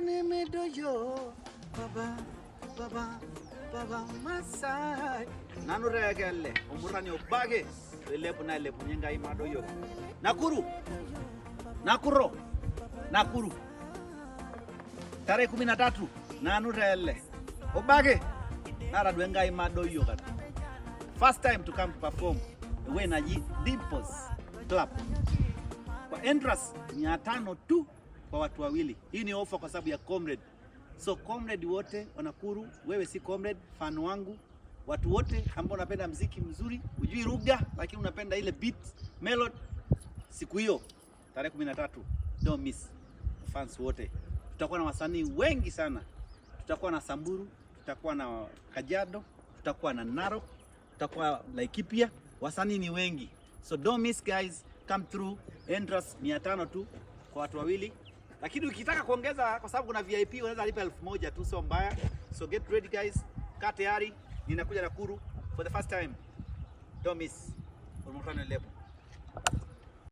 Medoyo, Baba Masai. Nanu regale, umurani obage, lepu na lepu nyenga imadoyo. Nakuru. Tarehe 13, nanu regale. Obage, nara duenga imadoyo kata. First time to come to perform, we na Dimples Club. Kwa entrance 500 tu kwa watu wawili. Hii ni offer kwa sababu ya comrade. So comrade wote Nakuru, wewe si comrade, fan wangu, watu wote ambao unapenda muziki mzuri, hujui lugha lakini unapenda ile beat, melody, siku hiyo tarehe 13, don't miss. Fans wote. Tutakuwa na wasanii wengi sana. Tutakuwa na Samburu, tutakuwa na Kajiado, tutakuwa na Narok, tutakuwa Laikipia, wasanii ni wengi. So don't miss guys, come through. Entrance 500 tu kwa watu wawili. Lakini ukitaka kuongeza kwa sababu kuna VIP unaweza lipa 1000 tu, sio mbaya. So get ready guys. Kaa tayari, ninakuja Nakuru for the first time. Don't miss. Umukutane leo.